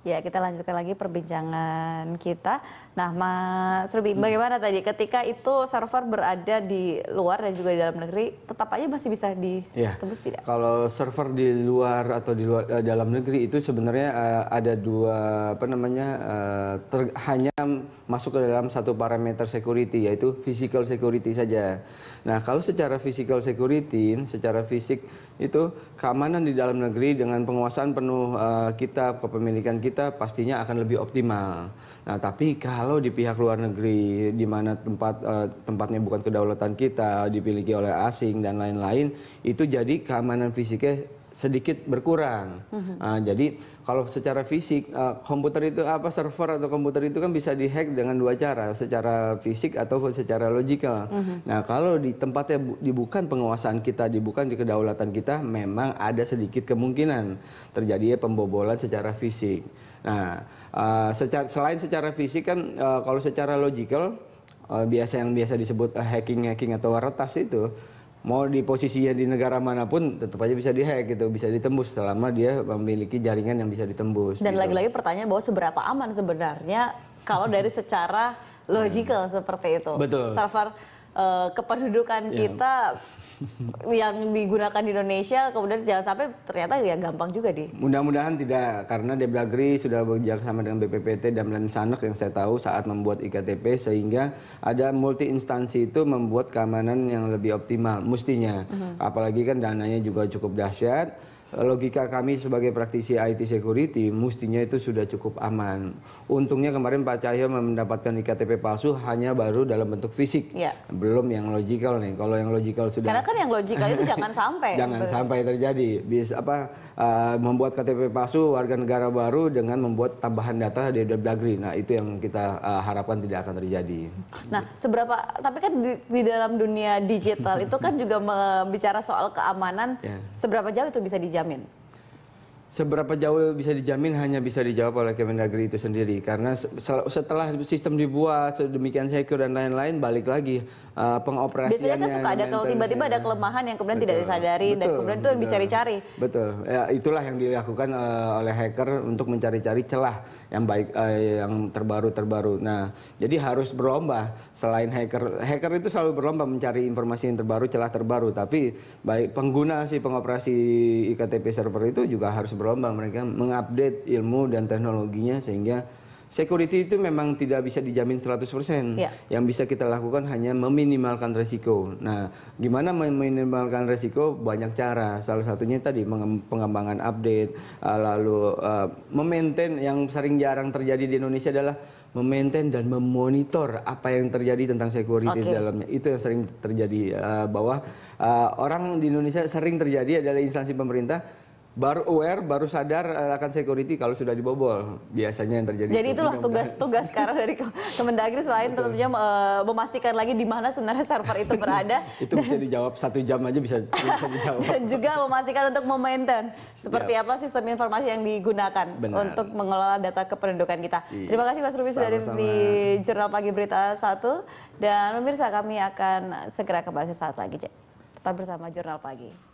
Ya, kita lanjutkan lagi perbincangan kita. Nah, Mas Ruby, bagaimana tadi ketika itu server berada di luar dan juga di dalam negeri, tetap aja masih bisa ditembus tidak? Kalau server di luar atau di luar dalam negeri itu sebenarnya ada dua hanya masuk ke dalam satu parameter security, yaitu physical security saja. Nah, kalau secara physical security, secara fisik itu keamanan di dalam negeri dengan penguasaan penuh kita, kepemilikan kita pastinya akan lebih optimal. Nah, tapi kalau di pihak luar negeri, di mana tempatnya bukan kedaulatan kita, dimiliki oleh asing dan lain-lain, itu jadi keamanan fisiknya sedikit berkurang. Jadi kalau secara fisik, komputer itu server atau komputer itu kan bisa dihack dengan dua cara, secara fisik atau secara logikal. Nah, kalau di tempatnya bukan penguasaan kita, bukan di kedaulatan kita, memang ada sedikit kemungkinan terjadi pembobolan secara fisik. Nah, selain secara fisik kan, kalau secara logikal, yang biasa disebut hacking atau retas itu, mau di posisinya di negara manapun tetap aja bisa dihack gitu, bisa ditembus selama dia memiliki jaringan yang bisa ditembus. Dan gitu. Lagi-lagi pertanyaan bahwa seberapa aman sebenarnya kalau dari secara logical seperti itu. Betul. Server kependudukan kita yang digunakan di Indonesia kemudian jangan sampai ternyata ya gampang juga Mudah-mudahan tidak, karena Depdagri sudah bekerja sama dengan BPPT dan Lemsanek yang saya tahu saat membuat IKTP, sehingga ada multi instansi itu membuat keamanan yang lebih optimal mestinya. Apalagi kan dananya juga cukup dahsyat. Logika kami sebagai praktisi IT security mestinya itu sudah cukup aman. Untungnya kemarin Pak Cahyo mendapatkan IKTP palsu hanya baru dalam bentuk fisik, belum yang logical nih. Kalau yang logical sudah. Karena kan yang logical itu jangan sampai. Jangan sampai terjadi. Bisa membuat KTP palsu warga negara baru dengan membuat tambahan data di Depdagri. Nah, itu yang kita harapkan tidak akan terjadi. Nah, tapi kan di dalam dunia digital itu kan juga bicara soal keamanan. Seberapa jauh itu bisa dijamin? Seberapa jauh bisa dijamin hanya bisa dijawab oleh Kemendagri itu sendiri, karena setelah sistem dibuat sedemikian secure dan lain-lain, balik lagi pengoperasiannya. Biasanya kan suka ada kalau tiba-tiba ada kelemahan yang kemudian tidak disadari dan kemudian itu dicari-cari. Betul, ya, itulah yang dilakukan oleh hacker untuk mencari-cari celah yang baik, yang terbaru. Nah, jadi harus berlomba. Selain hacker itu selalu berlomba mencari informasi yang terbaru, celah terbaru. Tapi baik pengguna pengoperasi IKTP server itu juga harus berlomba, mereka mengupdate ilmu dan teknologinya, sehingga security itu memang tidak bisa dijamin 100%. Yang bisa kita lakukan hanya meminimalkan resiko. Nah, gimana meminimalkan resiko? Banyak cara. Salah satunya tadi pengembangan update, lalu memaintain. Yang sering jarang terjadi di Indonesia adalah memaintain dan memonitor apa yang terjadi tentang security di dalamnya. Itu yang sering terjadi, bahwa orang di Indonesia sering terjadi adalah instansi pemerintah baru aware, baru sadar akan security kalau sudah dibobol. Biasanya yang terjadi. Jadi itulah tugas-tugas sekarang dari Kemendagri, selain tentunya memastikan lagi di mana sebenarnya server itu berada. Itu bisa dijawab 1 jam aja bisa dijawab. Dan juga memastikan untuk memaintain seperti apa sistem informasi yang digunakan untuk mengelola data kependudukan kita. Terima kasih Mas Ruby sudah hadir di Jurnal Pagi Berita 1. Dan pemirsa, kami akan segera kembali sesaat lagi. Tetap bersama Jurnal Pagi.